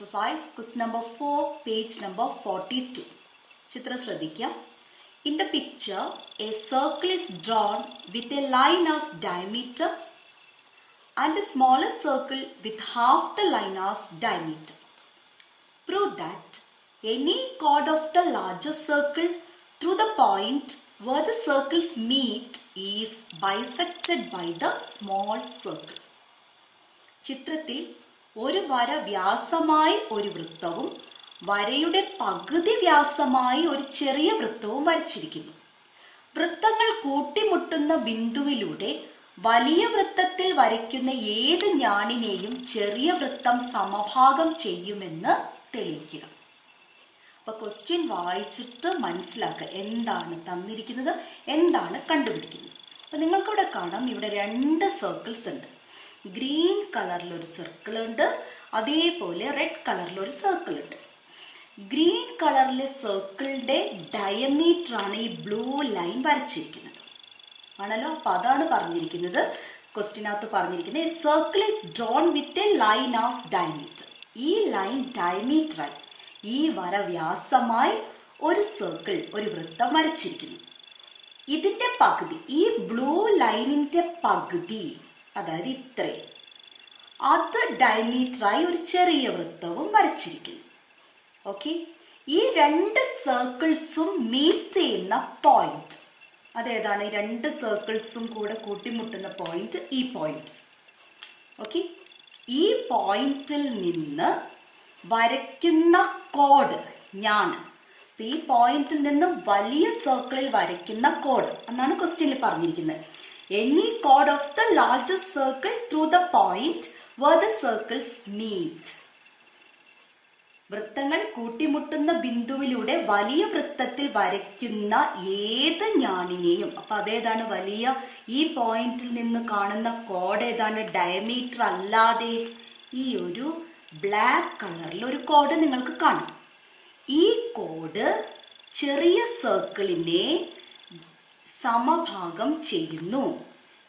exercise question number 4 page number 42. Chitra Shradhikya. In the picture, a circle is drawn with a line as diameter and a smaller circle with half the line as diameter. Prove that any chord of the larger circle through the point where the circles meet is bisected by the small circle. ചിത്രത്തിൽ ഒരു വര വ്യാസമായി ഒരു വൃത്തവും വരയുടെ പകുതി വ്യാസമായി ഒരു ചെറിയ വൃത്തവും വരച്ചിരിക്കുന്നു. വൃത്തങ്ങൾ കൂട്ടിമുട്ടുന്ന ബിന്ദുവിലൂടെ വലിയ വൃത്തത്തിൽ വരയ്ക്കുന്ന ഏത് ഞാണിനെയും ചെറിയ വൃത്തം സമഭാഗം ചെയ്യുമെന്ന് തെളിയിക്കുക. അപ്പൊ ക്വസ്റ്റ്യൻ വായിച്ചിട്ട് മനസ്സിലാക്കുക എന്താണ് തന്നിരിക്കുന്നത്, എന്താണ് കണ്ടുപിടിക്കുന്നത്. അപ്പൊ നിങ്ങൾക്കിവിടെ കാണാം, ഇവിടെ രണ്ട് സർക്കിൾസ് ഉണ്ട്. ഗ്രീൻ കളറിൽ ഒരു സർക്കിൾ ഉണ്ട്, അതേപോലെ റെഡ് കളറിൽ ഒരു സർക്കിൾ ഉണ്ട്. ഗ്രീൻ കളറിലെ സർക്കിളിന്റെ ഡയമീറ്റർ ആണ് ഈ ബ്ലൂ ലൈൻ വരച്ചിരിക്കുന്നത് ആണല്ലോ. അപ്പൊ അതാണ് പറഞ്ഞിരിക്കുന്നത്, ക്വസ്റ്റ്യനകത്ത് പറഞ്ഞിരിക്കുന്നത് circle is drawn with a line as diameter. ഈ ലൈൻ ഡയമീറ്ററായി, ഈ വര വ്യാസമായി ഒരു സർക്കിൾ, ഒരു വൃത്തം വരച്ചിരിക്കുന്നു. ഇതിന്റെ പകുതി, ഈ ബ്ലൂ ലൈനിന്റെ പകുതി, അതായത് ഇത്രയും, അത് ഡയമീറ്ററായി ഒരു ചെറിയ വൃത്തവും വരച്ചിരിക്കുന്നു. ഓക്കെ, ഈ രണ്ട് സർക്കിൾസും മീറ്റ് ചെയ്യുന്ന പോയിന്റ് അതേതാണ്? ഈ രണ്ട് സർക്കിൾസും കൂടെ കൂട്ടിമുട്ടുന്ന പോയിന്റ് ഈ പോയിന്റ്. ഓക്കെ, ഈ പോയിന്റിൽ നിന്ന് വരയ്ക്കുന്ന കോഡ് ഞാണ്. ഈ പോയിന്റിൽ നിന്ന് വലിയ സർക്കിളിൽ വരയ്ക്കുന്ന കോഡ് എന്നാണ് ക്വസ്റ്റ്യനിൽ പറഞ്ഞിരിക്കുന്നത്. Any chord of the largest circle through the point where the circles meet. വൃത്തങ്ങൾ കൂട്ടിമുട്ടുന്ന ബിന്ദുവിലൂടെ വലിയ വൃത്തത്തിൽ വരയ്ക്കുന്ന ഏത് ഞാണിനെയും, അപ്പൊ അതേതാണ് വലിയ, ഈ പോയിന്റിൽ നിന്ന് കാണുന്ന കോഡ് ഏതാണ്? ഡയമീറ്റർ അല്ലാതെ ഈ ഒരു ബ്ലാക്ക് കളറിൽ ഒരു കോഡ് നിങ്ങൾക്ക് കാണാം. ഈ കോഡ് ചെറിയ സർക്കിളിനെ സമഭാഗം ചെയ്യുന്നു,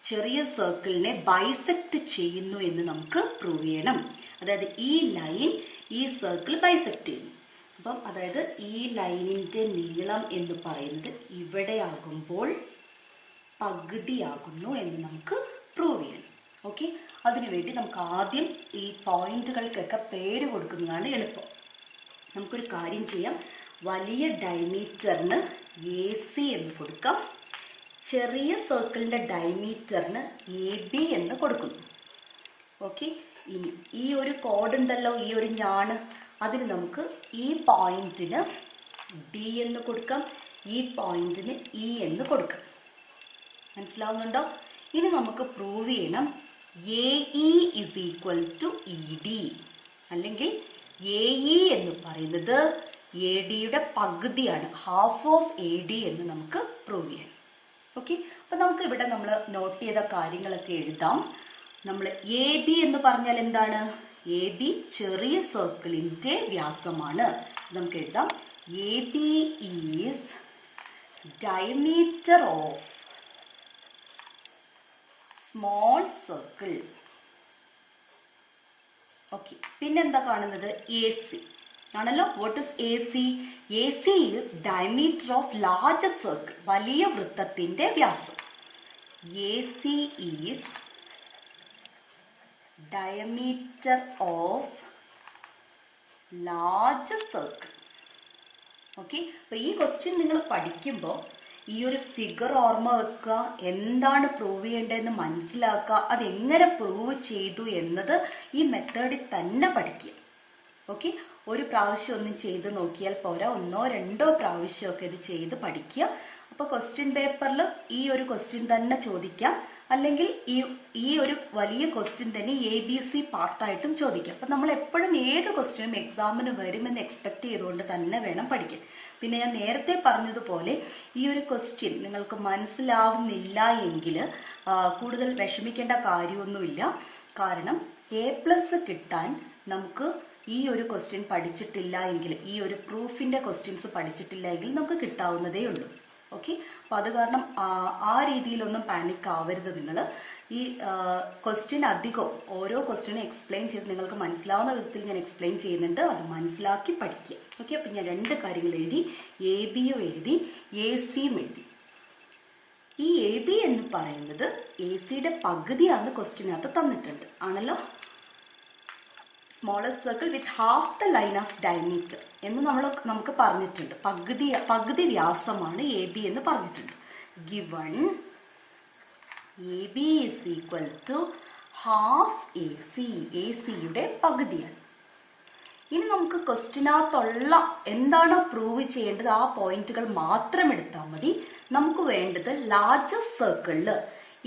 ചെറിയ സർക്കിളിനെ ബൈസെക്ട് ചെയ്യുന്നു എന്ന് നമുക്ക് പ്രൂവ് ചെയ്യണം. അതായത് ഈ ലൈൻ ഈ സർക്കിൾ ബൈസെക്ട് ചെയ്യുന്നു. അപ്പം അതായത് ഈ ലൈനിന്റെ നീളം എന്ന് പറയുന്നത് ഇവിടെ ആകുമ്പോൾ പകുതിയാകുന്നു എന്ന് നമുക്ക് പ്രൂവ് ചെയ്യണം. ഓക്കെ, അതിനുവേണ്ടി നമുക്ക് ആദ്യം ഈ പോയിന്റുകൾക്കൊക്കെ പേര് കൊടുക്കുന്നതാണ് എളുപ്പം. നമുക്കൊരു കാര്യം ചെയ്യാം, വലിയ ഡയമീറ്ററിന് AC എന്ന് കൊടുക്കാം, ചെറിയ സർക്കിളിന്റെ ഡയമീറ്ററിന് AB എന്ന് കൊടുക്കുന്നു. ഓക്കെ, ഇനി ഈ ഒരു കോഡ് ഉണ്ടല്ലോ, ഈ ഒരു ഞാണ്, അതിന് നമുക്ക് ഈ പോയിന്റിന് D എന്ന് കൊടുക്കാം, ഈ പോയിന്റിന് E എന്ന് കൊടുക്കാം. മനസ്സിലാവുന്നുണ്ടോ? ഇനി നമുക്ക് പ്രൂവ് ചെയ്യണം AE is equal to ED, അല്ലെങ്കിൽ AE എന്ന് പറയുന്നത് ADയുടെ പകുതിയാണ്, ഹാഫ് ഓഫ് AD എന്ന് നമുക്ക് പ്രൂവ് ചെയ്യണം. ഓക്കെ, അപ്പൊ നമുക്ക് ഇവിടെ നമ്മൾ നോട്ട് ചെയ്ത കാര്യങ്ങളൊക്കെ എഴുതാം. നമ്മൾ AB എന്ന് പറഞ്ഞാൽ എന്താണ്? AB ചെറിയ സർക്കിളിന്റെ വ്യാസമാണ്. നമുക്ക് എഴുതാം, AB is diameter of small circle. Okay, പിന്നെന്താ കാണുന്നത്? AC ആണല്ലോ. What is AC? AC is diameter of large circle, വലിയ വൃത്തത്തിന്റെ വ്യാസം. AC is diameter of large circle. Okay, അപ്പൊ ഈ ക്വസ്റ്റ്യൻ നിങ്ങൾ പഠിക്കുമ്പോൾ ഈ ഒരു ഫിഗർ ഓർമ്മ വെക്കുക, എന്താണ് പ്രൂവ് ചെയ്യേണ്ടതെന്ന് മനസ്സിലാക്കുക, അതെങ്ങനെ പ്രൂവ് ചെയ്തു എന്നത് ഈ മെത്തേഡിൽ തന്നെ പഠിക്കുക. ഓക്കെ, ഒരു പ്രാവശ്യം ഒന്നും ചെയ്ത് നോക്കിയാൽ പോരാ, ഒന്നോ രണ്ടോ പ്രാവശ്യമൊക്കെ ഇത് ചെയ്ത് പഠിക്കുക. അപ്പൊ ക്വസ്റ്റ്യൻ പേപ്പറിൽ ഈ ഒരു ക്വസ്റ്റ്യൻ തന്നെ ചോദിക്കാം, അല്ലെങ്കിൽ ഈ ഒരു വലിയ ക്വസ്റ്റ്യൻ തന്നെ ABC പാർട്ടായിട്ടും ചോദിക്കാം. അപ്പൊ നമ്മൾ എപ്പോഴും ഏത് ക്വസ്റ്റ്യനും എക്സാമിന് വരുമെന്ന് എക്സ്പെക്ട് ചെയ്തുകൊണ്ട് തന്നെ വേണം പഠിക്കാൻ. പിന്നെ ഞാൻ നേരത്തെ പറഞ്ഞതുപോലെ ഈ ഒരു ക്വസ്റ്റ്യൻ നിങ്ങൾക്ക് മനസ്സിലാവുന്നില്ല എങ്കിൽ കൂടുതൽ വിഷമിക്കേണ്ട കാര്യമൊന്നുമില്ല. കാരണം A+ കിട്ടാൻ നമുക്ക് ഈ ഒരു ക്വസ്റ്റ്യൻ പഠിച്ചിട്ടില്ല എങ്കിൽ, ഈ ഒരു പ്രൂഫിന്റെ ക്വസ്റ്റ്യൻസ് പഠിച്ചിട്ടില്ല എങ്കിൽ നമുക്ക് കിട്ടാവുന്നതേ ഉള്ളൂ. ഓക്കെ. അപ്പൊ അത് കാരണം ആ രീതിയിലൊന്നും പാനിക് ആവരുത് നിങ്ങൾ. ഈ ക്വസ്റ്റ്യൻ അധികം ഓരോ ക്വസ്റ്റ്യനും എക്സ്പ്ലെയിൻ ചെയ്ത് നിങ്ങൾക്ക് മനസ്സിലാവുന്ന വിധത്തിൽ ഞാൻ എക്സ്പ്ലെയിൻ ചെയ്യുന്നുണ്ട്. അത് മനസ്സിലാക്കി പഠിക്കുക. ഓക്കെ. അപ്പൊ ഞാൻ 2 കാര്യങ്ങൾ എഴുതി, എ ബിയും എഴുതി, എ സിയും എഴുതി. ഈ എ ബി എന്ന് പറയുന്നത് എ സിയുടെ പകുതിയാണെന്ന് ക്വസ്റ്റ്യനകത്ത് തന്നിട്ടുണ്ട് ആണല്ലോ. Smallest circle with half the line as diameter എന്ന് നമുക്ക് പറഞ്ഞിട്ടുണ്ട്. പകുതി വ്യാസമാണ് എ ബി എന്ന് പറഞ്ഞിട്ടുണ്ട്. Given A B is equal to half A C, A സിയുടെ പകുതിയാണ്. ഇനി നമുക്ക് ക്വസ്റ്റ്യനകത്തുള്ള എന്താണോ പ്രൂവ് ചെയ്യേണ്ടത് ആ പോയിന്റുകൾ മാത്രം എടുത്താൽ മതി. നമുക്ക് വേണ്ടത് ലാർജസ്റ്റ് സർക്കിളില്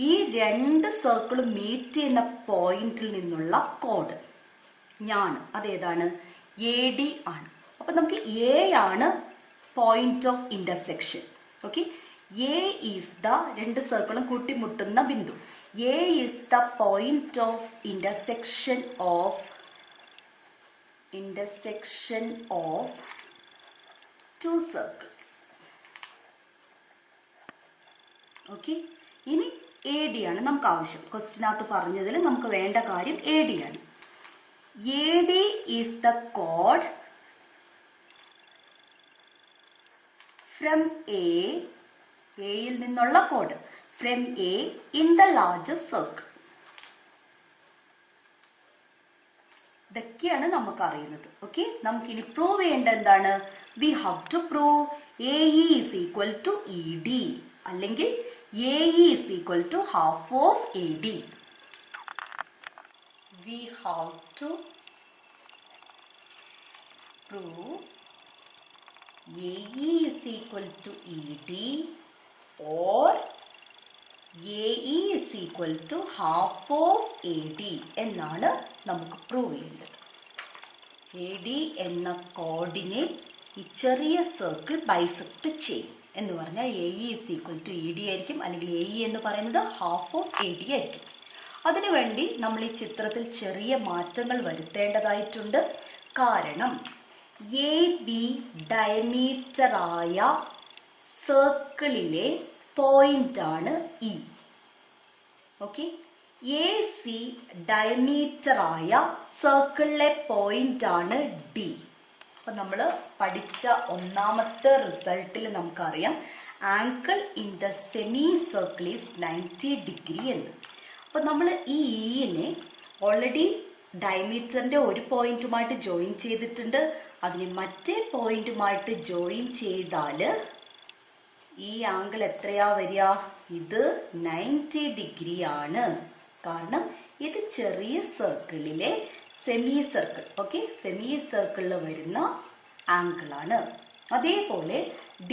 ഈ 2 സർക്കിളും മീറ്റ് ചെയ്യുന്ന പോയിന്റിൽ നിന്നുള്ള കോഡ് അതേതാണ്? എ ഡി ആണ്. അപ്പൊ നമുക്ക് എ ആണ് point of intersection. Okay. A is the 2 സർക്കിളും കൂട്ടിമുട്ടുന്ന ബിന്ദു. A is the point of intersection of 2 circles. Okay. ഇനി എ ഡി ആണ് നമുക്ക് ആവശ്യം. ക്വസ്റ്റ്യനകത്ത് പറഞ്ഞതിൽ നമുക്ക് വേണ്ട കാര്യം എ ഡി ആണ്. എ ഡി ഈസ് ദ കോഡ് ഫ്രം എയിൽ നിന്നുള്ള കോഡ് from A in the largest circle. ഇതൊക്കെയാണ് നമുക്ക് അറിയുന്നത്. ഓക്കെ. നമുക്ക് ഇനി പ്രൂവ് ചെയ്യേണ്ട എന്താണ്? We have to prove A is equal to E D, അല്ലെങ്കിൽ A is equal to half of A D. We have to prove AE is equal to ED or AE is equal to half of AD എന്നാണ് നമുക്ക് prove ചെയ്യേണ്ടത്. AD എന്ന കോഡിനെ ഈ ചെറിയ circle bisect ചെയ്യും എന്ന് പറഞ്ഞാൽ AE is equal to ED ആയിരിക്കും, അല്ലെങ്കിൽ AE എന്ന് പറയുന്നത് ഹാഫ് ഓഫ് AD ആയിരിക്കും. അതിനുവേണ്ടി നമ്മൾ ഈ ചിത്രത്തിൽ ചെറിയ മാറ്റങ്ങൾ വരുത്തേണ്ടതായിട്ടുണ്ട്. കാരണം എ ബി ഡയമീറ്റർ ആയ സർക്കിളിലെ പോയിന്റ് ആണ് E. Okay. A C diameter ആയ സർക്കിളിലെ പോയിന്റ് ആണ് ഡി. അപ്പൊ നമ്മൾ പഠിച്ച ഒന്നാമത്തെ റിസൾട്ടിൽ നമുക്കറിയാം angle in the semi circle is 90 degree എന്ന്. അപ്പൊ നമ്മൾ ഈ ഇനെ ഓൾറെഡി ഡയമീറ്ററിന്റെ ഒരു പോയിന്റുമായിട്ട് ജോയിൻ ചെയ്തിട്ടുണ്ട്. അതിന് മറ്റേ പോയിന്റുമായിട്ട് ജോയിൻ ചെയ്താല് ഈ ആംഗിൾ എത്രയാ വരിക? ഇത് 90 ഡിഗ്രി ആണ്. കാരണം ഇത് ചെറിയ സർക്കിളിലെ സെമി സർക്കിൾ. ഓക്കെ. സെമി സർക്കിളിൽ വരുന്ന ആംഗിൾ ആണ്. അതേപോലെ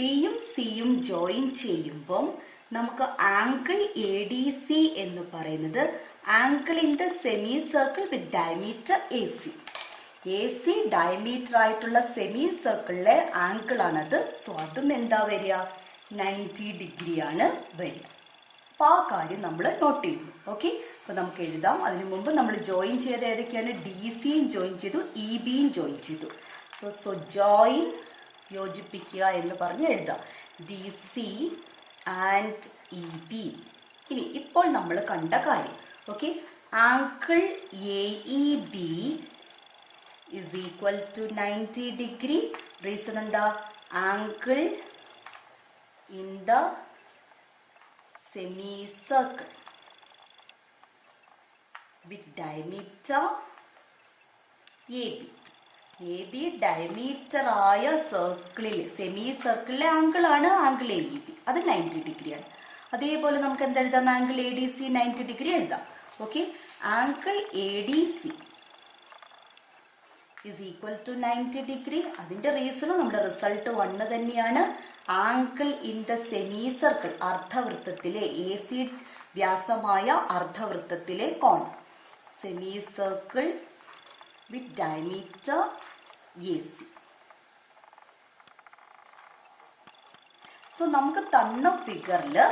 ഡിയും സിയും ജോയിൻ ചെയ്യുമ്പം നമുക്ക് ആംഗിൾ എ ഡി സി എന്ന് പറയുന്നത് angle in the semi circle with diameter A C. A C diameter ആയിട്ടുള്ള സെമി സർക്കിളിലെ ആംഗിൾ ആണത്. സോ അതും എന്താ വരിക? 90 ഡിഗ്രി ആണ് വരിക. അപ്പൊ ആ കാര്യം നമ്മൾ നോട്ട് ചെയ്യുന്നു. ഓക്കെ. അപ്പൊ നമുക്ക് എഴുതാം. അതിനു മുമ്പ് നമ്മൾ ജോയിൻ ചെയ്ത ഏതൊക്കെയാണ്? ഡി സിയും ജോയിൻ ചെയ്തു, ഇ ബിയും ജോയിൻ ചെയ്തു. സോ ജോയിൻ യോജിപ്പിക്കുക എന്ന് പറഞ്ഞ് എഴുതാം. D C and E B. ഇനി ഇപ്പോൾ നമ്മൾ കണ്ട കാര്യം. Okay. Angle A E B is equal to 90 degree. Reason എന്താ? Angle in the semicircle with diameter AB. AB diameter ആയ സർക്കിളിൽ സെമി സർക്കിളിലെ ആംഗിൾ ആണ് ആംഗിൾ എ ഇ ബി. അത് 90 ഡിഗ്രി ആണ്. അതേപോലെ നമുക്ക് എന്തെഴുതാം? Angle A D C 90 degree എഴുതാം. Okay. Angle A D C is equal to 90 degree. അതിന്റെ റീസണും നമ്മുടെ റിസൾട്ട് 1 തന്നെയാണ്. Angle in the semi circle, അർദ്ധവൃത്തത്തിലെ എ സി വ്യാസമായ അർദ്ധവൃത്തത്തിലെ കോൺ. Semi circle with diameter A C. So നമുക്ക് തന്ന ഫിഗറില്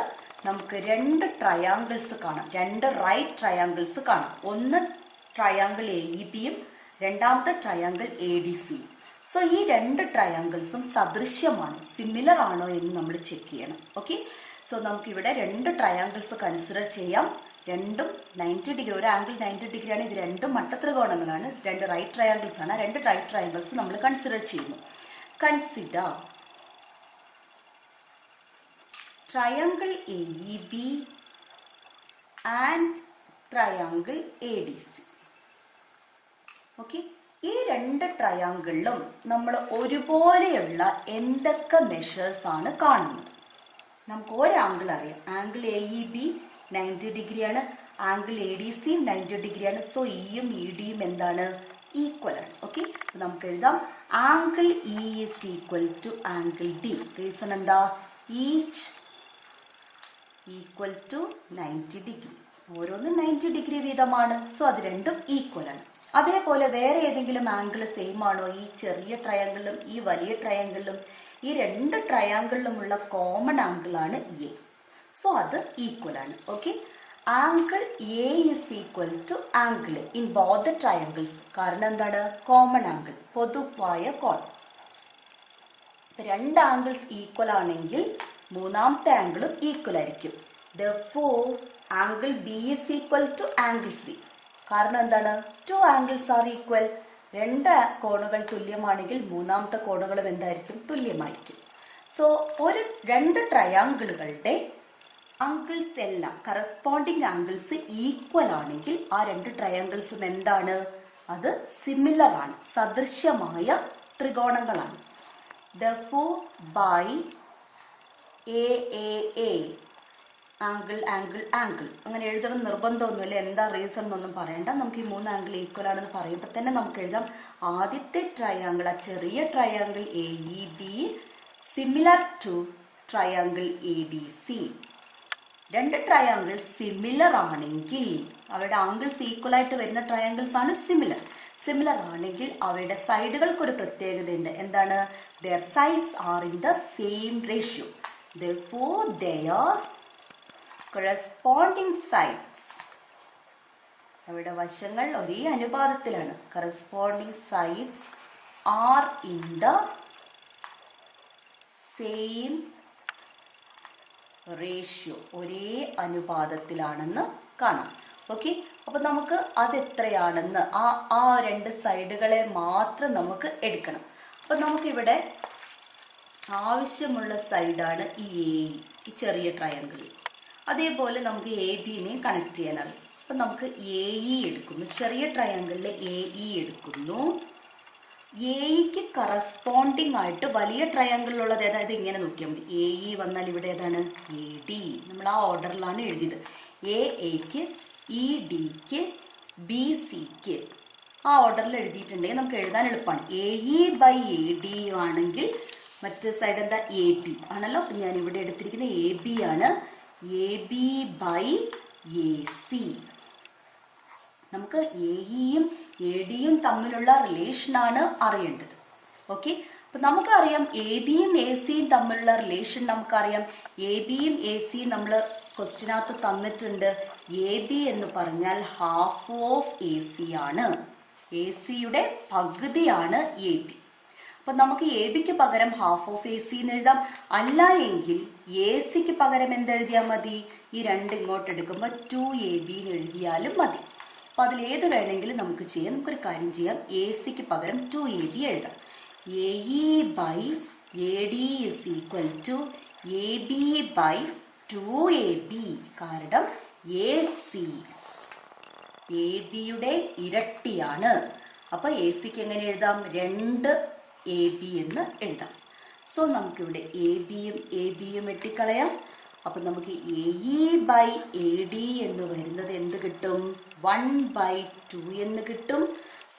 നമുക്ക് 2 ട്രയാങ്കിൾസ് കാണാം. 2 റൈറ്റ് ട്രയാങ്കിൾസ് കാണാം. ഒന്ന് ട്രയാങ്കിൾ എ ഇ ബിയും രണ്ടാമത്തെ ട്രയാങ്കിൾ എ ഡി സിയും. സോ ഈ രണ്ട് ട്രയാങ്കിൾസും സദൃശ്യമാണ്, സിമിലർ ആണോ എന്ന് നമ്മൾ ചെക്ക് ചെയ്യണം. ഓക്കെ, സോ നമുക്ക് ഇവിടെ രണ്ട് ട്രയാങ്കിൾസ് കൺസിഡർ ചെയ്യാം. രണ്ടും 90 ഡിഗ്രി, ഒരു ആംഗിൾ 90 ഡിഗ്രി ആണ്. ഇത് രണ്ടും മട്ടത്രികോണങ്ങളാണ്, രണ്ട് റൈറ്റ് ട്രയാങ്കിൾസ് ആണ്. രണ്ട് റൈറ്റ് ട്രയാങ്കിൾസ് നമ്മൾ കൺസിഡർ ചെയ്യുന്നു. Consider triangle AEB and triangle ADC. Okay, ഈ രണ്ട് ട്രയാങ്കിളിലും നമ്മൾ ഒരുപോലെയുള്ള എന്തൊക്കെ മെഷേഴ്സ് ആണ് കാണുന്നത്? നമുക്ക് ഒരു ആംഗിൾ അറിയാം, ആംഗിൾ AEB 90 ഡിഗ്രിയാണ്, ആംഗിൾ ADC 90 ഡിഗ്രിയാണ്. സോ ഇയും EDയും എന്താണ്? ഈക്വൽ ആണ്. ഓക്കെ, നമുക്ക് എഴുതാം angle E is equal to angle D. Reason എന്താ? ഈച്ച് ഈക്വൽ ടു 90 ഡിഗ്രി, ഓരോന്നും 90 ഡിഗ്രി വീതമാണ്. സോ അത് രണ്ടും ഈക്വൽ ആണ്. അതേപോലെ വേറെ ഏതെങ്കിലും ആംഗിൾ സെയിം ആണോ? ഈ ചെറിയ ട്രയാങ്കിളിലും ഈ വലിയ ട്രയാങ്കിളിലും, ഈ രണ്ട് ട്രയാങ്കിളിലുമുള്ള കോമൺ ആംഗിൾ ആണ് A. സോ അത് ഈക്വൽ ആണ്. Okay, angle A is equal to angle in both the triangles. കാരണം എന്താണ്? കോമൺ ആംഗിൾ, പൊതുവായ കോൺ. രണ്ട് ആംഗിൾസ് ഈക്വൽ ആണെങ്കിൽ മൂന്നാമത്തെ ആംഗിളും ഈക്വൽ ആയിരിക്കും. Therefore, angle B is equal to angle C. കാരണം എന്താണ്? Two angles are equal. രണ്ട് കോണുകൾ തുല്യമാണെങ്കിൽ മൂന്നാമത്തെ കോണുകളും എന്തായിരിക്കും? തുല്യമായിരിക്കും. സോ രണ്ട് ട്രയാങ്കിളുകളുടെ ആംഗിൾസ് എല്ലാം, കറസ്പോണ്ടിങ് ആംഗിൾസ് ഈക്വൽ ആണെങ്കിൽ ആ രണ്ട് ട്രയാങ്കിൾസും എന്താണ്? അത് സിമിലർ ആണ്, സദൃശ്യമായ ത്രികോണങ്ങളാണ്. Therefore, by AAA angle angle angle അങ്ങനെ എഴുതണം നിർബന്ധമൊന്നുമില്ല. എന്താ റീസൺ എന്നൊന്നും പറയണ്ട. നമുക്ക് ഈ മൂന്ന് ആംഗിൾ ഈക്വൽ ആണെന്ന് പറയുമ്പോൾ തന്നെ നമുക്ക് എഴുതാം ആദ്യത്തെ ട്രയാങ്കിൾ, ആ ചെറിയ triangle AEB similar to triangle ADC. രണ്ട് ട്രയാങ്കിൾ സിമിലർ ആണെങ്കിൽ, അവരുടെ ആംഗിൾസ് ഈക്വൽ ആയിട്ട് വരുന്ന ട്രയാങ്കിൾസ് ആണ് സിമിലർ. സിമിലർ ആണെങ്കിൽ അവയുടെ സൈഡുകൾക്ക് ഒരു പ്രത്യേകതയുണ്ട്. എന്താണ്? their sides are in the same ratio. Therefore, their corresponding sides, അവയുടെ വശങ്ങൾ ഒരേ അനുപാതത്തിലാണ്. corresponding sides are in the same ratio, ഒരേ അനുപാതത്തിലാണെന്ന് കാണാം. ഓക്കെ, അപ്പൊ നമുക്ക് അത് എത്രയാണെന്ന് ആ രണ്ട് സൈഡുകളെ മാത്രം നമുക്ക് എടുക്കണം. അപ്പൊ നമുക്കിവിടെ ആവശ്യമുള്ള സൈഡാണ് ഈ AE, ഈ ചെറിയ ട്രയാങ്കിൾ. അതേപോലെ നമുക്ക് ABനെയും കണക്ട് ചെയ്യാൻ അറിയാം. അപ്പൊ നമുക്ക് AE എടുക്കുന്നു, ചെറിയ ട്രയാങ്കിളിൽ AE എടുക്കുന്നു. AEക്ക് കറസ്പോണ്ടിങ് ആയിട്ട് വലിയ ട്രയാങ്കിളിലുള്ളത് ഏതായത് ഇങ്ങനെ നോക്കിയാൽ മതി. AE വന്നാൽ ഇവിടെ ഏതാണ്? AD. നമ്മൾ ആ ഓർഡറിലാണ് എഴുതിയത്. AAക്ക്, EDക്ക്, BCക്ക് ആ ഓർഡറിൽ എഴുതിയിട്ടുണ്ടെങ്കിൽ നമുക്ക് എഴുതാൻ എളുപ്പമാണ്. AE by AD ആണെങ്കിൽ മറ്റേ സൈഡ് എന്താ? AB ആണല്ലോ. അപ്പൊ ഞാൻ ഇവിടെ എടുത്തിരിക്കുന്നത് AB ആണ്. AB by AC. നമുക്ക് AEയും ADയും തമ്മിലുള്ള റിലേഷൻ ആണ് അറിയേണ്ടത്. ഓക്കെ, അപ്പൊ നമുക്കറിയാം ABയും ACയും തമ്മിലുള്ള റിലേഷൻ നമുക്കറിയാം. ABയും ACയും നമ്മൾ ക്വസ്റ്റിനകത്ത് തന്നിട്ടുണ്ട്. AB എന്ന് പറഞ്ഞാൽ ഹാഫ് ഓഫ് AC ആണ്. ACയുടെ പകുതിയാണ് AB. അപ്പൊ നമുക്ക് ABക്ക് പകരം ഹാഫ് ഓഫ് AC എന്ന് എഴുതാം. അല്ല എങ്കിൽ ACക്ക് പകരം എന്തെഴുതിയാൽ മതി? ഈ രണ്ട് ഇങ്ങോട്ട് എടുക്കുമ്പോൾ 2AB എന്ന് എഴുതിയാലും മതി. അപ്പൊ അതിൽ ഏത് വേണമെങ്കിലും നമുക്ക് ചെയ്യാം. നമുക്കൊരു കാര്യം ചെയ്യാം, ACക്ക് പകരം 2AB എഴുതാം. AE by AD is equal to AB by 2AB. കാരണം AC ABയുടെ ഇരട്ടിയാണ്. അപ്പൊ ACക്ക് എങ്ങനെ എഴുതാം? 2AB എന്ന് എഴുതാം. സോ നമുക്കിവിടെ ABയും ABയും വെട്ടിക്കളയാം. അപ്പൊ നമുക്ക് AE by AD എന്ന് വരുന്നത് എന്ത് കിട്ടും? 1/2 എന്ന് കിട്ടും.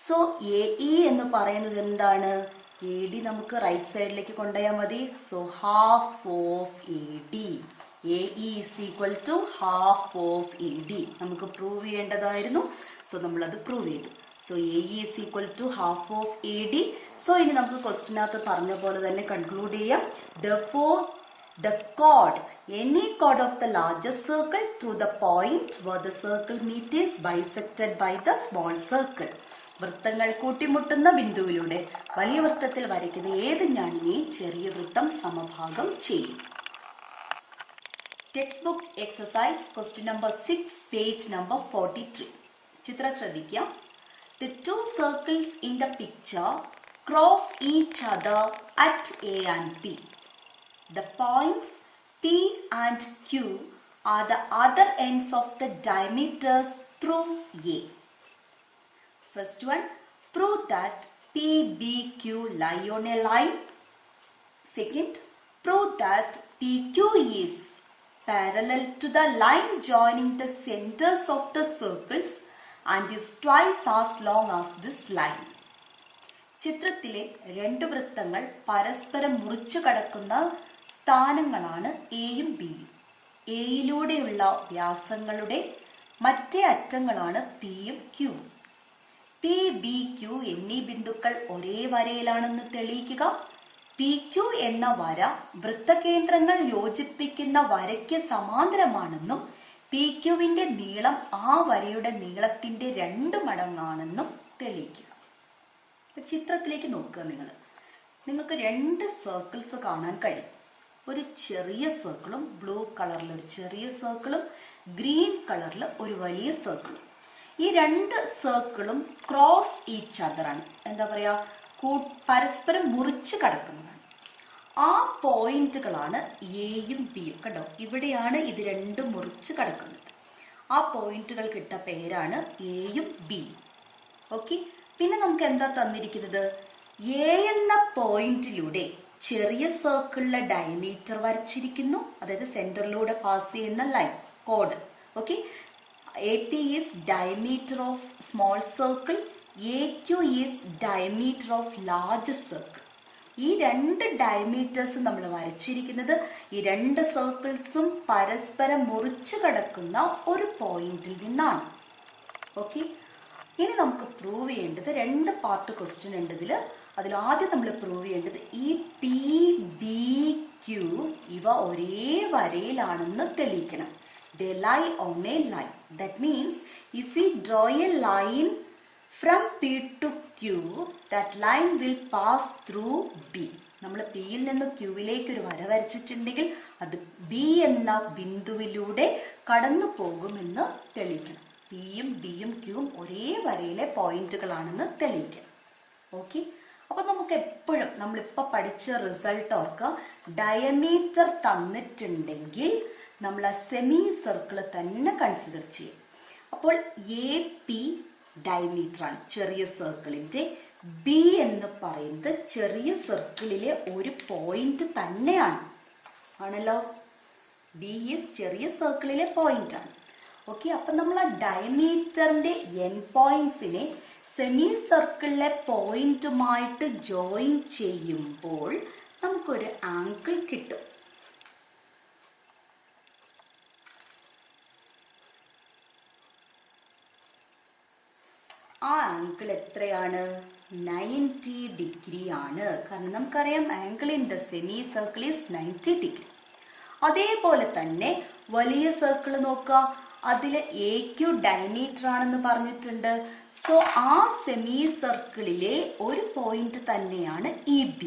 സോ AE എന്ന് പറയുന്നത് എന്താണ്? AD നമുക്ക് റൈറ്റ് സൈഡിലേക്ക് കൊണ്ടുപോയാൽ മതി. So half of AD. AE is equal to half of AD. നമുക്ക് പ്രൂവ് ചെയ്യേണ്ടതായിരുന്നു. സോ നമ്മളത് പ്രൂവ് ചെയ്തു. So AE is equal to half of AD. So ഇനി നമുക്ക് ക്വസ്റ്റിനകത്ത് പറഞ്ഞ പോലെ തന്നെ കൺക്ലൂഡ് ചെയ്യാം. Therefore, the chord, any chord of the largest circle through the point where the circle meet is bisected by the small circle. വൃത്തങ്ങൾ കൂട്ടിമുട്ടുന്ന ബിന്ദുവിലൂടെ വലിയ വൃത്തത്തിൽ വരയ്ക്കുന്ന ഏത് ഞാണിനെയും ചെറിയ വൃത്തം സമഭാഗം ചെയ്യും. Text book exercise question number 6 page number 43. ചിത്രം ശ്രദ്ധിക്കാം. The two circles in the picture cross each other at A and B. The points P and Q are the other ends of the diameters through A. First one, prove that PBQ lie on a line. Second, prove that PQ is parallel to the line joining the centers of the circles and is twice as long as this line. ചിത്രത്തിലെ രണ്ട് വൃത്തങ്ങൾ പരസ്പരം മുറിച്ചു കടക്കുന്ന സ്ഥാനങ്ങളാണ് എയും ബിയും. എയിലൂടെയുള്ള വ്യാസങ്ങളുടെ മറ്റേ അറ്റങ്ങളാണ് പിയും ക്യൂവും. പി ബി ക്യൂ എന്നീ ബിന്ദുക്കൾ ഒരേ വരയിലാണെന്ന് തെളിയിക്കുക. പി ക്യൂ എന്ന വര വൃത്തകേന്ദ്രങ്ങൾ യോജിപ്പിക്കുന്ന വരയ്ക്ക് സമാന്തരമാണെന്നും പി ക്യൂവിന്റെ നീളം ആ വരയുടെ നീളത്തിന്റെ 2 മടങ്ങാണെന്നും തെളിയിക്കുക. ചിത്രത്തിലേക്ക് നോക്കുക. നിങ്ങൾക്ക് 2 സർക്കിൾസ് കാണാൻ കഴിയും. ഒരു ചെറിയ സർക്കിളും ബ്ലൂ കളറിൽ ഒരു ചെറിയ സർക്കിളും ഗ്രീൻ കളറിൽ ഒരു വലിയ സർക്കിളും. ഈ 2 സർക്കിളും ക്രോസ് ഈച്ച് അതർ ആണ്. എന്താ പറയാ, പരസ്പരം മുറിച്ച് കടക്കുന്നതാണ്. ആ പോയിന്റുകളാണ് എയും ബിയും. കണ്ടോ, ഇവിടെയാണ് ഇത് രണ്ടും മുറിച്ച് കടക്കുന്നത്. ആ പോയിന്റുകൾ കിട്ട പേരാണ് എയും ബിയും. ഓക്കെ, പിന്നെ നമുക്ക് എന്താ തന്നിരിക്കുന്നത്? എ എന്ന പോയിന്റിലൂടെ ചെറിയ സർക്കിളിലെ ഡയമീറ്റർ വരച്ചിരിക്കുന്നു. അതായത് സെന്ററിലൂടെ പാസ് ചെയ്യുന്ന line code. Okay, AP is diameter of small circle, AQ is diameter of large circle. ഈ 2 ഡയമീറ്റേഴ്സ് നമ്മൾ വരച്ചിരിക്കുന്നത് ഈ 2 സർക്കിൾസും പരസ്പരം മുറിച്ചു കടക്കുന്ന ഒരു പോയിന്റിൽ നിന്നാണ്. ഓക്കെ, ഇനി നമുക്ക് പ്രൂവ് ചെയ്യേണ്ടത് 2 പാർട്ട് ക്വസ്റ്റ്യൻ ഉണ്ട് ഇതിൽ. അതിൽ ആദ്യം നമ്മൾ പ്രൂവ് ചെയ്യേണ്ടത് ഈ പി ബി ക്യൂ ഇവ ഒരേ വരയിലാണെന്ന് തെളിയിക്കണം. They lie on a line. That means if we draw a line from P to Q, that line will pass through B. നമ്മൾ പിയിൽ നിന്ന് ക്യൂവിലേക്ക് ഒരു വര വരച്ചിട്ടുണ്ടെങ്കിൽ അത് ബി എന്ന ബിന്ദുവിലൂടെ കടന്നു പോകുമെന്ന് തെളിയിക്കണം. പിയും ബിയും ക്യൂവും ഒരേ വരയിലെ പോയിന്റുകളാണെന്ന് തെളിയിക്കണം. ഓക്കെ, അപ്പൊ നമുക്ക് എപ്പോഴും നമ്മളിപ്പോ പഠിച്ച റിസൾട്ട് ഓർക്കുക. ഡയമീറ്റർ തന്നിട്ടുണ്ടെങ്കിൽ നമ്മൾ ആ സെമി സർക്കിൾ തന്നെ കൺസിഡർ ചെയ്യും. അപ്പോൾ എ പി ഡയമീറ്റർ ആണ് ചെറിയ സർക്കിളിന്റെ. ബി എന്ന് പറയുന്നത് ചെറിയ സർക്കിളിലെ ഒരു പോയിന്റ് തന്നെയാണ്. ആണല്ലോ, ബി ഈസ് ചെറിയ സർക്കിളിലെ പോയിന്റ് ആണ്. ഓക്കെ, അപ്പൊ നമ്മൾ ആ ഡയമീറ്ററിന്റെ എൻ പോയിന്റ്സിനെ സെമി സർക്കിളിലെ പോയിന്റുമായിട്ട് ജോയിൻ ചെയ്യുമ്പോൾ നമുക്കൊരു ആംഗിൾ കിട്ടും. ആ ആംഗിൾ എത്രയാണ്? 90 ഡിഗ്രി ആണ്. കാരണം നമുക്കറിയാം angle in the semi circle is 90 degree. അതേപോലെ തന്നെ വലിയ സർക്കിൾ നോക്കുക. അതിൽ AQ ഡയമീറ്റർ ആണെന്ന് പറഞ്ഞിട്ടുണ്ട്. സോ ആ സെമി സർക്കിളിലെ ഒരു പോയിന്റ് തന്നെയാണ് EB.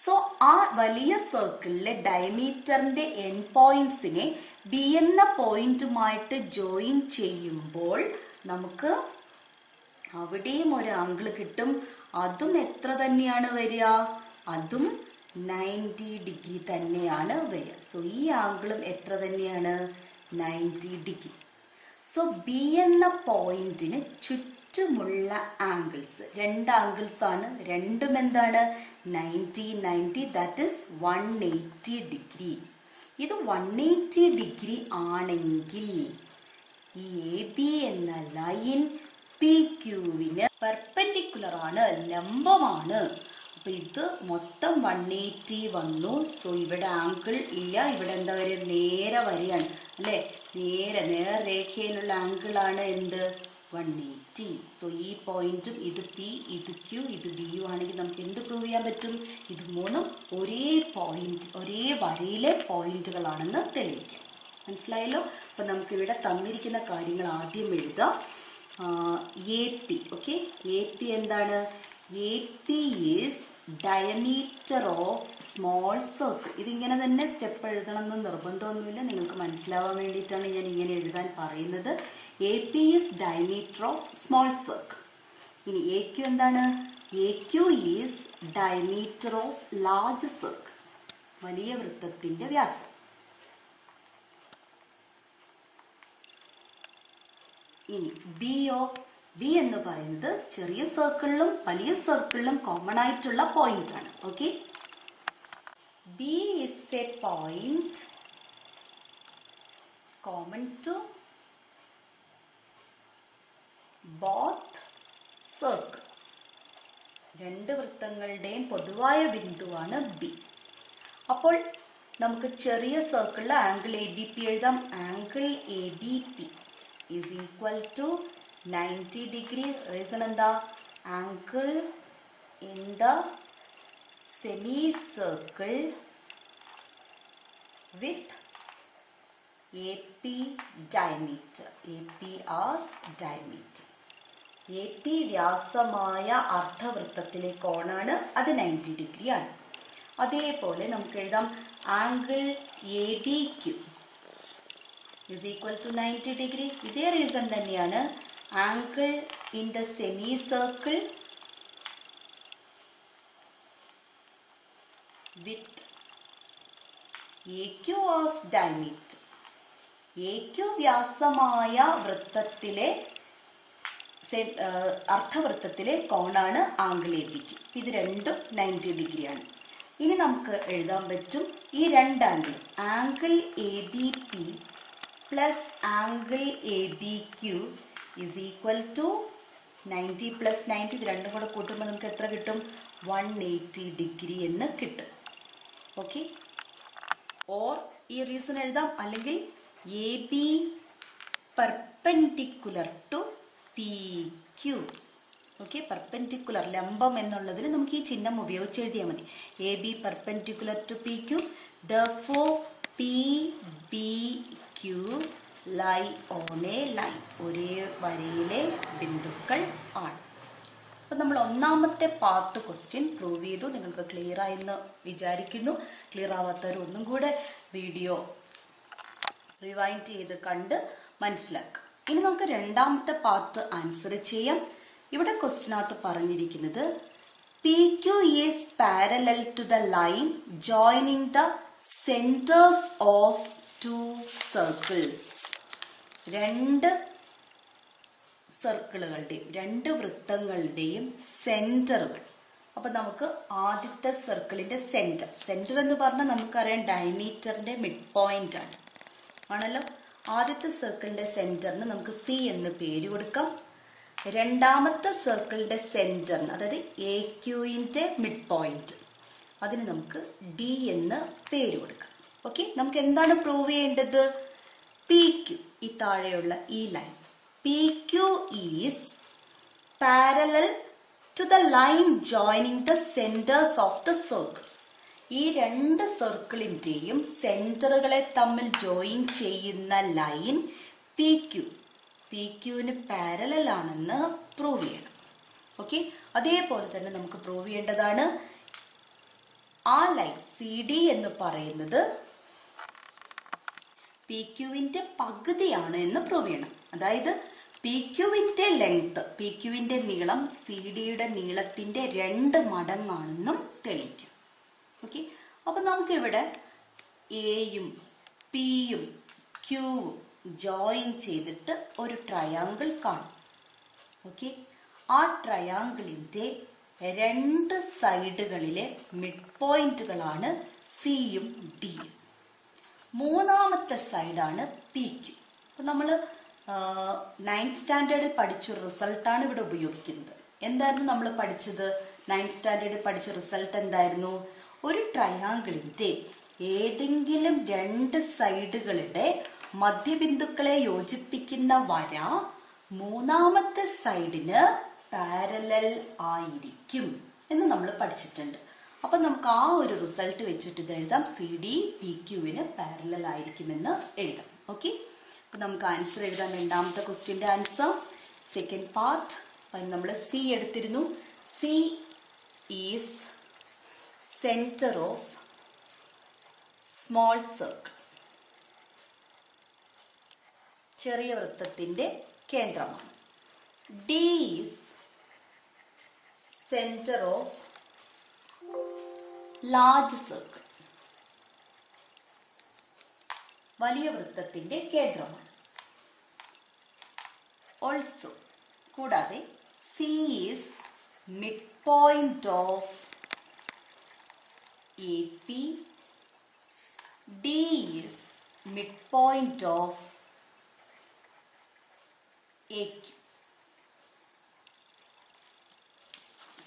സോ ആ വലിയ സർക്കിളിലെ ഡയമീറ്ററിന്റെ എൻ പോയിന്റ്സിനെ ബി എന്ന പോയിന്റുമായിട്ട് ജോയിൻ ചെയ്യുമ്പോൾ നമുക്ക് അവിടെയും ഒരു ആംഗിൾ കിട്ടും. അതും എത്ര തന്നെയാണ് വരിക? അതും 90 ഡിഗ്രി തന്നെയാണ് വരിക. സോ ഈ ആംഗിളും എത്ര തന്നെയാണ്? 90 ഡിഗ്രി. സോ ബി എന്ന പോയിന്റിന് ചുറ്റുമുള്ള ആംഗിൾസ് 2 ആംഗിൾസ് ആണ്. രണ്ടും എന്താണ്? 90 90, ദാറ്റ് ഇസ് 180 ഡിഗ്രി. ഇത് 180 ഡിഗ്രി ആണെങ്കിൽ ഈ AB എന്ന ലൈൻ പി ക്യൂവിന് പെർപെൻഡിക്കുലർ ആണ്, ലംബമാണ്. അപ്പൊ ഇത് മൊത്തം 180 വന്നു. സോ ഇവിടെ ആംഗിൾ ഇല്ല. ഇവിടെ എന്താ പറയുക? നേരെ വരികയാണ് അല്ലെ? നേർരേഖയിലുള്ള ആംഗിൾ ആണ് എന്ത്? 180. സോ ഈ പോയിന്റും ഇത് പി, ഇത് ക്യൂ, ഇത് ബി യു ആണെങ്കിൽ നമുക്ക് എന്ത് പ്രൂവ് ചെയ്യാൻ പറ്റും? ഇത് മൂന്നും ഒരേ പോയിന്റ്, ഒരേ വരയിലെ പോയിന്റുകളാണെന്ന് തെളിയിക്കാം. മനസ്സിലായല്ലോ? അപ്പൊ നമുക്ക് ഇവിടെ തന്നിരിക്കുന്ന കാര്യങ്ങൾ ആദ്യം എഴുതാം. A P. Okay, A P എന്താണ്? A P is diameter of small circle. ഇതിങ്ങനെ തന്നെ സ്റ്റെപ്പ് എഴുതണം എന്ന് നിർബന്ധമൊന്നുമില്ല, നിങ്ങൾക്ക് മനസ്സിലാവാൻ വേണ്ടിയിട്ടാണ് ഞാൻ ഇങ്ങനെ എഴുതാൻ പറയുന്നത്. A P is diameter of small circle. ഇനി എ ക്യു എന്താണ്? A Q is diameter of large circle, വലിയ വൃത്തത്തിന്റെ വ്യാസം. ഇനി ബിയോ? ബി എന്ന് പറയുന്നത് ചെറിയ സർക്കിളിലും വലിയ സർക്കിളിലും കോമൺ ആയിട്ടുള്ള പോയിന്റ് ആണ്. Okay, B is a point common to both circles. രണ്ട് വൃത്തങ്ങളുടെയും പൊതുവായ ബിന്ദുവാണ് ബി. അപ്പോൾ നമുക്ക് ചെറിയ സർക്കിളിൽ ആംഗിൾ എ ബി പി എഴുതാം. Angle A B P is equal to 90 degree. Reason എന്താ? Angle in the semicircle with AP diameter. AP as diameter. AP വ്യാസമായ അർദ്ധവൃത്തത്തിലെ കോണാണ്, അത് 90 ഡിഗ്രി ആണ്. അതേപോലെ നമുക്ക് എഴുതാം angle A B Q is equal to 90 degree. ഇതേ റീസൺ തന്നെയാണ് angle in the semi circle with A Q as diameter. A Q വ്യാസമായ വൃത്തത്തിലെ അർദ്ധവൃത്തത്തിലെ കോണാണ് ആംഗിൾ എ ബി ക്യു. ഇത് രണ്ടും 90 ഡിഗ്രിയാണ്. ഇനി നമുക്ക് എഴുതാൻ പറ്റും ഈ രണ്ട് angle, angle A B P plus angle A B Q is equal to 90 plus 90. ഇത് രണ്ടും കൂടെ കൂട്ടുമ്പോൾ നമുക്ക് എത്ര കിട്ടും? 180 ഡിഗ്രി എന്ന് കിട്ടും. ഓക്കെ, ഓർ ഈ റീസൺ എഴുതാം, അല്ലെങ്കിൽ A B perpendicular to P Q. Okay, perpendicular ലംബം എന്നുള്ളതിന് നമുക്ക് ഈ ചിഹ്നം ഉപയോഗിച്ച് എഴുതിയാൽ മതി. A B perpendicular to P Q, therefore P B Q lie on a line. ഒരേ വരയിലെ ബിന്ദുക്കൾ ആണ്. അപ്പം നമ്മൾ ഒന്നാമത്തെ പാർട്ട് ക്വസ്റ്റ്യൻ പ്രൂവ് ചെയ്തു. നിങ്ങൾക്ക് ക്ലിയർ ആയെന്ന് വിചാരിക്കുന്നു. ക്ലിയർ ആവാത്തവർ ഒന്നും കൂടെ വീഡിയോ റിവൈൻഡ് ചെയ്ത് കണ്ട് മനസ്സിലാക്കുക. ഇനി നമുക്ക് രണ്ടാമത്തെ പാർട്ട് ആൻസർ ചെയ്യാം. ഇവിടെ ക്വസ്റ്റ്യനകത്ത് പറഞ്ഞിരിക്കുന്നത് P Q is parallel to the line joining the centres of two circles. രണ്ട് സർക്കിളുകളുടെയും രണ്ട് വൃത്തങ്ങളുടെയും സെന്ററുകൾ. അപ്പൊ നമുക്ക് ആദ്യത്തെ സർക്കിളിന്റെ സെന്റർ എന്ന് പറഞ്ഞാൽ നമുക്കറിയാം ഡയമീറ്ററിന്റെ മിഡ് പോയിന്റ് ആണ് ആണല്ലോ. ആദ്യത്തെ സർക്കിളിന്റെ സെന്ററിന് നമുക്ക് സി എന്ന് പേര് കൊടുക്കാം. രണ്ടാമത്തെ സർക്കിളിന്റെ സെന്ററിന്, അതായത് എ ക്യൂവിന്റെ മിഡ് പോയിന്റ്, അതിന് നമുക്ക് ഡി എന്ന് പേര് കൊടുക്കാം. ഓക്കെ, നമുക്ക് എന്താണ് പ്രൂവ് ചെയ്യേണ്ടത്? പി ക്യു, ഈ താഴെയുള്ള ഈ line, P Q is parallel to the line joining the centres of the circles. ഈ രണ്ട് സർക്കിളിന്റെയും സെന്ററുകളെ തമ്മിൽ ജോയിൻ ചെയ്യുന്ന ലൈൻ പി ക്യു, പി ക്യുവിന് പാരലൽ ആണെന്ന് പ്രൂവ് ചെയ്യണം. ഓക്കെ, അതേപോലെ തന്നെ നമുക്ക് പ്രൂവ് ചെയ്യേണ്ടതാണ് ആ ലൈൻ സി ഡി എന്ന് പറയുന്നത് പി ക്യുവിന്റെ പകുതിയാണ് എന്ന് പ്രൂവ് ചെയ്യണം. അതായത് പി ക്യുവിന്റെ ലെങ്ത്, പി ക്യുവിന്റെ നീളം സി ഡിയുടെ നീളത്തിന്റെ 2 മടങ്ങാണെന്നും തെളിയിക്കും. ഓക്കെ, അപ്പൊ നമുക്ക് ഇവിടെ എയും പിയും ക്യൂവും ജോയിൻ ചെയ്തിട്ട് ഒരു ട്രയാങ്കിൾ കാണും. ഓക്കെ, ആ ട്രയാങ്കിളിന്റെ 2 സൈഡുകളിലെ മിഡ് പോയിന്റുകളാണ് സിയും ഡിയും. മൂന്നാമത്തെ സൈഡാണ് പി ക്യു. അപ്പൊ നമ്മൾ 9th സ്റ്റാൻഡേർഡിൽ പഠിച്ച റിസൾട്ടാണ് ഇവിടെ ഉപയോഗിക്കുന്നത്. എന്തായിരുന്നു നമ്മൾ പഠിച്ചത്? 9th സ്റ്റാൻഡേർഡിൽ പഠിച്ച റിസൾട്ട് എന്തായിരുന്നു? ഒരു ട്രയാങ്കിളിന്റെ ഏതെങ്കിലും 2 സൈഡുകളുടെ മധ്യബിന്ദുക്കളെ യോജിപ്പിക്കുന്ന വര മൂന്നാമത്തെ സൈഡിന് പാരലൽ ആയിരിക്കും എന്ന് നമ്മൾ പഠിച്ചിട്ടുണ്ട്. അപ്പൊ നമുക്ക് ആ ഒരു റിസൾട്ട് വെച്ചിട്ട് ഇത് എഴുതാം, സി ഡി പി ക്യുവിന് പാരലൽ ആയിരിക്കുമെന്ന് എഴുതാം. ഓക്കെ, അപ്പൊ നമുക്ക് ആൻസർ എഴുതാം. രണ്ടാമത്തെ ക്വസ്റ്റ്യന്റെ ആൻസർ സെക്കൻഡ് പാർട്ട് അത് നമ്മൾ സി എടുത്തിരുന്നു. C is centre of small circle, ചെറിയ വൃത്തത്തിന്റെ കേന്ദ്രമാണ്. D is centre of large circle, വലിയ വൃത്തത്തിന്റെ കേന്ദ്രമാണ്. ഓൾസോ കൂടാതെ C is mid point of A P, D is mid point of A Q.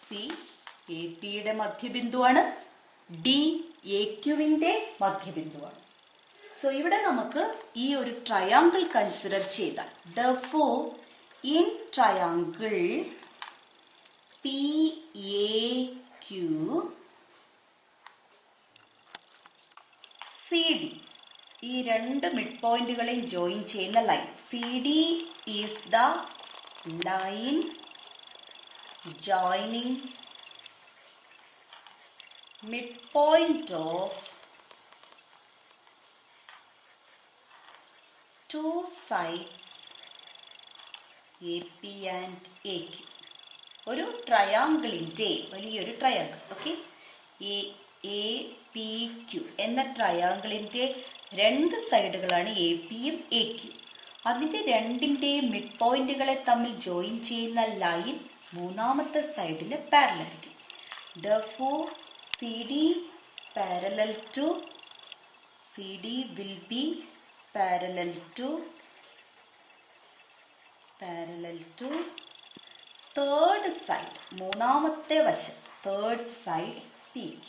C A പിയുടെ മധ്യബിന്ദുവാണ്, ഡി എ ക്യുവിന്റെ മധ്യബിന്ദുവാണ്. സോ ഇവിടെ നമുക്ക് ഈ ഒരു ട്രയാങ്കിൾ കൺസിഡർ ചെയ്താൽ, therefore in triangle PAQ CD, ഈ രണ്ട് മിഡ് പോയിന്റുകളെയും ജോയിൻ ചെയ്യുന്ന line CD is the line joining midpoint of two sides AP and AQ. ഒരു ട്രയാങ്കിളിന്റെ വലിയൊരു ട്രയാങ്കിൾ, ഓക്കെ, APQ എന്ന ട്രയാങ്കിളിന്റെ രണ്ട് സൈഡുകളാണ് എ പിയും എ ക്യു. അതിന്റെ രണ്ടിന്റെയും മിഡ് പോയിന്റുകളെ തമ്മിൽ ജോയിൻ ചെയ്യുന്ന ലൈൻ മൂന്നാമത്തെ സൈഡിന് പാരലൽ ആയിരിക്കും. Therefore CD parallel to CD will be parallel to third side, മൂന്നാമത്തെ വശം, തേർഡ് സൈഡ് PQ.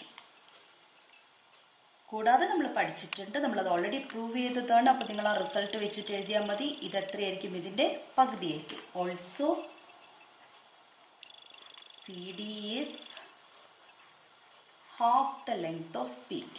കൂടാതെ നമ്മൾ പഠിച്ചിട്ടുണ്ട്, നമ്മളത് ഓൾറെഡി പ്രൂവ് ചെയ്തതാണ്. അപ്പൊ നിങ്ങൾ ആ റിസൾട്ട് വെച്ചിട്ട് എഴുതിയാൽ മതി. ഇത് എത്രയായിരിക്കും? ഇതിന്റെ പകുതിയായിരിക്കും. Also CD is half the length of PQ.